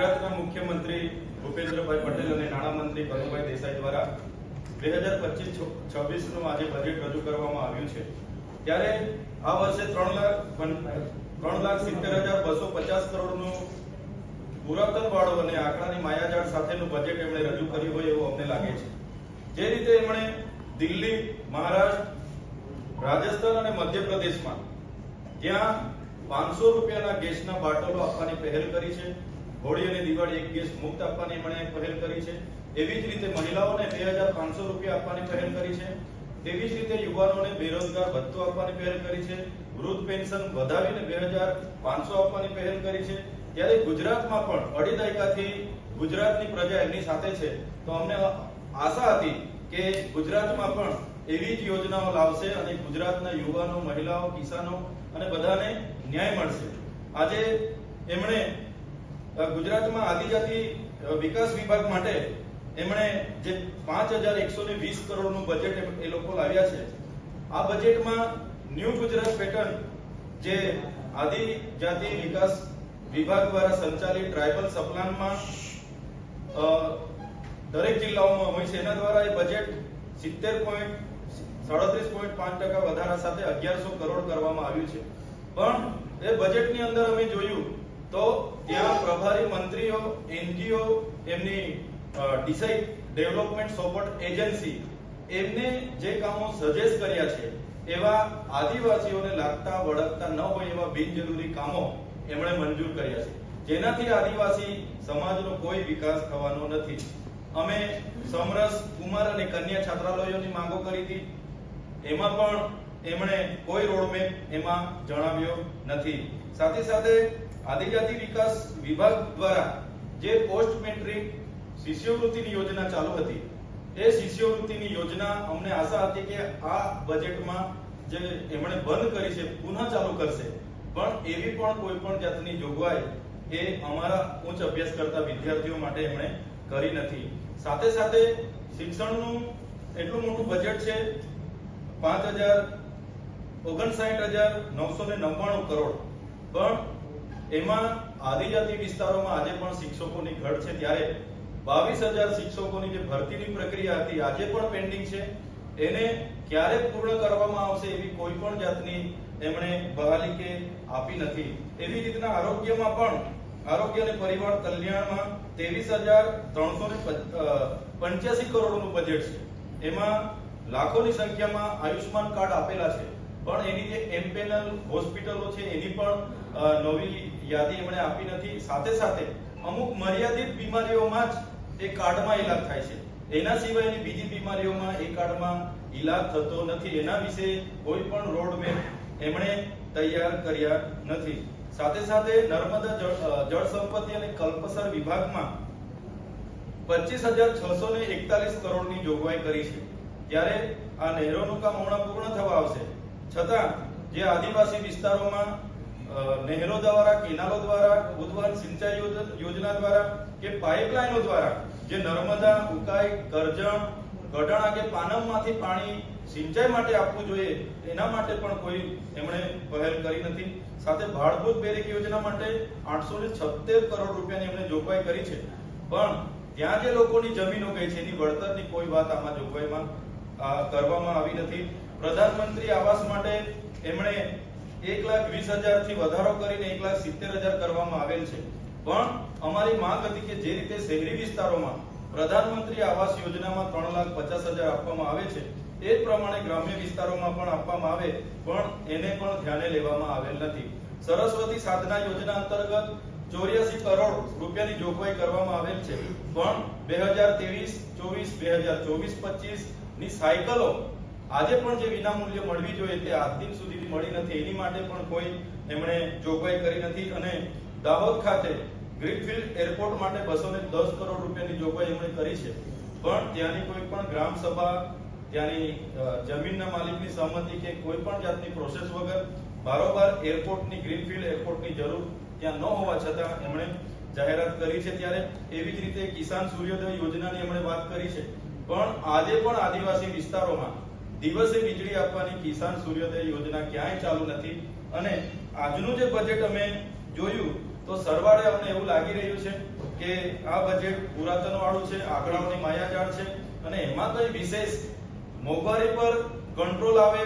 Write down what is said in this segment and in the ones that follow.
ગુજરાતના મુખ્યમંત્રી ભૂપેન્દ્રભાઈ પટેલ અને નાણામંત્રી કનુભાઈ દેસાઈ દ્વારા 2025-26 નું આજે બજેટ રજૂ કરવામાં આવ્યું છે। ત્યારે આ વર્ષે 3,70,250 કરોડનું પુરાતન વાળો અને આંકડાની માયાજાળ સાથેનું બજેટ એમણે રજૂ કર્યું હોય એવું અમને લાગે છે। જે રીતે એમણે દિલ્હી, મહારાષ્ટ્ર, રાજસ્થાન અને મધ્યપ્રદેશમાં જ્યાં 500 રૂપિયાના ગેસના બાટલો આપવાની પહેલ કરી છે, હોળી અને દિવાળી એક ગેસ મુક્ત આપવાની એમણે પહેલ કરી છે, એવી જ રીતે મહિલાઓને 2500 રૂપિયા આપવાની પહેલ કરી છે, તેવી જ રીતે યુવાનોને બેરોજગાર ભથ્થું આપવાની પહેલ કરી છે, વૃદ્ધ પેન્શન વધાવીને 2500 આપવાની પહેલ કરી છે। ત્યારે ગુજરાતમાં પણ અઢી દાયકાથી ગુજરાતની પ્રજા એમની સાથે છે, તો અમને આશા હતી કે ગુજરાતમાં પણ એવી જ યોજનાઓ લાવશે અને ગુજરાતના યુવાનો, મહિલાઓ, કિસાનો અને બધાને ન્યાય મળશે। આજે એમણે ગુજરાતમાં આદિજાતિ વિકાસ વિભાગ માટે એમણે જે 5120 કરોડનું બજેટ એ લોકો લાવ્યા છે, આ બજેટમાં ન્યૂ ગુજરાત પેટર્ન જે આદિજાતિ વિકાસ વિભાગ દ્વારા સંચાલિત ટ્રાઇબલ સપ્લાનમાં દરેક જિલ્લાઓમાં હોય છે, એના દ્વારા એ બજેટ 37.5% વધારા સાથે 1100 કરોડ કરવામાં આવ્યું છે। પણ એ બજેટની અંદર અમે જોયું તો ત્યાં પ્રભારી મંત્રીઓ, એનજીઓ, એમની ડિસાઇડ ડેવલપમેન્ટ સપોર્ટ એજન્સી એમને જે કામો સજેસ્ટ કર્યા છે એવા આદિવાસીઓને લાગતા વળગતા ન હોય એવા બિનજરૂરી કામો એમણે મંજૂર કર્યા છે, જેનાથી આદિવાસી સમાજનો કોઈ વિકાસ થવાનો નથી। અમે સમરસ, કુમાર અને કન્યા છાત્રાલયોની માંગો કરી હતી, એમાં પણ એમણે કોઈ રોડમેપ એમાં જણાવ્યો નથી। સાથે સાથે આદિજાતિ વિકાસ વિભાગ દ્વારા જે પોસ્ટ મેટ્રિક શિષ્યવૃત્તિની યોજના ચાલુ હતી, એ શિષ્યવૃત્તિની યોજના અમને આશા હતી કે આ બજેટમાં જે એમણે બંધ કરી છે પુનઃ ચાલુ કરશે, પણ એવી પણ કોઈ પણ જાતની જોગવાઈ એ અમારા ઉચ્ચ અભ્યાસ કરતા વિદ્યાર્થીઓ માટે એમણે કરી નથી। સાથે સાથે શિક્ષણનું એટલું મોટું બજેટ છે, 5,59,999 કરોડ, પણ એમાં આદિજાતિ વિસ્તારોમાં આજે પણ શિક્ષકોની ઘટ છે। ત્યારે 22,000 શિક્ષકોની જે ભરતીની પ્રક્રિયા હતી આજે પણ પેન્ડિંગ છે, એને ક્યારે પૂર્ણ કરવામાં આવશે એવી કોઈ પણ જાતની એમણે બહાલી કે આપી નથી। એવી રીતના આરોગ્યમાં પણ આરોગ્ય અને પરિવાર કલ્યાણમાં 23,385 કરોડનું બજેટ છે, એમાં લાખોની સંખ્યામાં આયુષ્માન કાર્ડ આપેલા છે, પણ એની જે એમપેનલ હોસ્પિટલો છે એની પણ નવી યાદી એમણે આપી નથી। સાથે સાથે અમુક મર્યાદિત બીમારીઓમાં જ એ કાર્ડમાં ઈલાજ થાય છે, એના સિવાયની બીજી બીમારીઓમાં એ કાર્ડમાં ઈલાજ થતો નથી। એના વિશે કોઈ પણ રોડમેપ એમણે તૈયાર કર્યા નથી। સાથે સાથે નર્મદા જળ સંપત્તિ અને કલ્પસર વિભાગમાં 25,641 કરોડની જોગવાઈ કરી છે। ત્યારે આ નહેરોનું કામ હમણાં પૂર્ણ થવા આવશે, છતાં જે આદિવાસી વિસ્તારોમાં નહેરો દ્વારા, કેનાલો દ્વારા, ઉદ્વહન સિંચાઈ યોજના દ્વારા કે પાઇપલાઇનો દ્વારા જે નર્મદા, ઉકાઈ, કરજણ, ગઢાણા કે પાનમમાંથી પાણી સિંચાઈ માટે આપવું જોઈએ, એના માટે પણ કોઈ એમણે પહેલ કરી નથી। સાથે ભાડભૂત બેરેક યોજના માટે 876 કરોડ રૂપિયાની એમણે જોગવાઈ કરી છે, પણ ત્યાં જે લોકોની જમીનો ગઈ છે એની વળતરની કોઈ વાત આમાં જોગવાઈમાં કરવામાં આવી નથી। પ્રધાનમંત્રી આવાસ માટે એમણે 1,20,000 થી વધારો કરીને 1,70,000 કરવામાં આવેલ છે, પણ અમારી માંગ હતી કે જે રીતે શહેરી વિસ્તારોમાં પ્રધાનમંત્રી આવાસ યોજનામાં 3,50,000 આપવામાં આવે છે, એ જ પ્રમાણે ગ્રામ્ય વિસ્તારોમાં પણ આપવામાં આવે, પણ એને પણ ધ્યાને લેવામાં આવેલ નથી। સરસ્વતી સાધના યોજના અંતર્ગત 84 કરોડ રૂપિયાની જોગવાઈ કરવામાં આવેલ છે, પણ 2023-24, 2024-25 ની સાયકલો આજે પણ જે વિનામૂલ્ય મળવી જોઈએ તે આજ દિન સુધી મળી નથી, એની માટે પણ કોઈ એમણે જોગવાઈ કરી નથી। અને દાહોદ ખાતે ગ્રીનફિલ્ડ એરપોર્ટ માટે 210 કરોડ રૂપિયાની જોગવાઈ એમણે કરી છે, પણ ત્યાંની કોઈ પણ ગ્રામ સભા, ત્યાંની જમીનના માલિકની સહમતિ કે કોઈ પણ જાતની પ્રોસેસ વગર બારોબાર એરપોર્ટની, ગ્રીનફિલ્ડ એરપોર્ટની જરૂર ત્યાં ન હોવા છતાં એમણે જાહેરાત કરી છે। ત્યારે એવી જ રીતે કિસાન સૂર્યોદય યોજનાની એમણે વાત કરી છે, પણ આજે પણ આદિવાસી વિસ્તારોમાં દિવસે વીજળી આપવાની કિસાન સૂર્યોદય યોજના ક્યાંય ચાલુ નથી। અને આજનું જે બજેટ અમે જોયું તો સરવાળે અમને એવું લાગી રહ્યું છે કે આ બજેટ પુરાતન વાળું છે, આંકડાઓની માયાજાળ છે અને એમાં કઈ વિશેષ મોંઘવારી પર કંટ્રોલ આવે,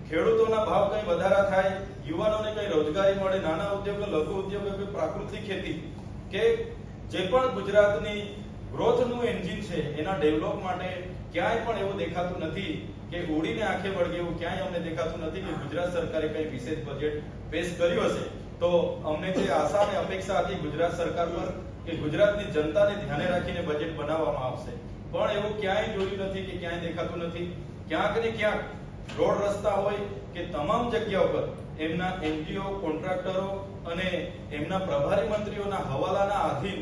ખેડૂતોના ભાવ કઈ વધારા થાય, યુવાનોને કઈ રોજગારી મળે, નાના ઉદ્યોગો, લઘુ ઉદ્યોગો કે પ્રાકૃતિક ખેતી કે જે પણ ગુજરાતની ગ્રોથનું એન્જિન છે એના ડેવલપ માટે ક્યાંય પણ એવું દેખાતું નથી કે ઉડીને આંખે વળગે એવું ક્યાંય અમને દેખાતું નથી કે ગુજરાત સરકારે કઈ વિશેષ બજેટ પેશ કર્યું હશે. તો અમને જે આશા અને અપેક્ષા હતી ગુજરાત સરકાર પર કે ગુજરાતની જનતાને ધ્યાને રાખીને બજેટ બનાવવામાં આવશે, પણ એવું ક્યાંય જોયું નથી કે ક્યાંય દેખાતું નથી. ક્યાંક ને ક્યાંક રોડ રસ્તા હોય કે તમામ જગ્યા ઉપર એમના એનજીઓ, કોન્ટ્રાક્ટરો અને એમના પ્રભારી મંત્રીઓના હવાલાના આધીન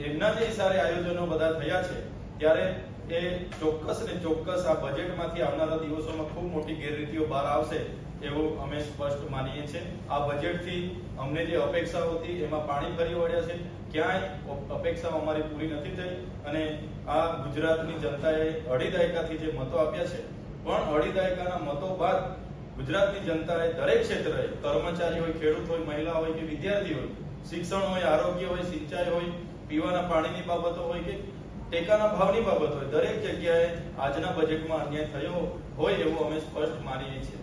એમના જે ઇશારે આયોજનો બધા થયા છે, ત્યારે એ ચોક્કસ ને ચોક્કસ આ બજેટમાંથી આવનારા દિવસોમાં ખૂબ મોટી ગેરરીતિઓ બહાર આવશે એવું અમે સ્પષ્ટ માનીએ છીએ. આ બજેટથી અમને જે અપેક્ષાઓ હતી એમાં પાણી ફરી વળ્યા છે, ક્યાંય અપેક્ષાઓ અમારી પૂરી નથી થઈ અને આ ગુજરાતની જનતાએ અઢી દાયકાથી જે મતો આપ્યા છે, પણ અઢી દાયકાના મતો બાદ ગુજરાતની જનતાએ દરેક ક્ષેત્રે, કર્મચારી હોય, ખેડૂત હોય, મહિલા હોય કે વિદ્યાર્થી હોય, શિક્ષણ હોય, આરોગ્ય હોય, સિંચાઈ હોય, પીવાના પાણીની બાબતો હોય કે ટેકાના ભાવની બાબત હોય, દરેક જગ્યાએ આજના બજેટમાં અન્યાય થયો હોય એવું અમે સ્પષ્ટ માનીએ છીએ.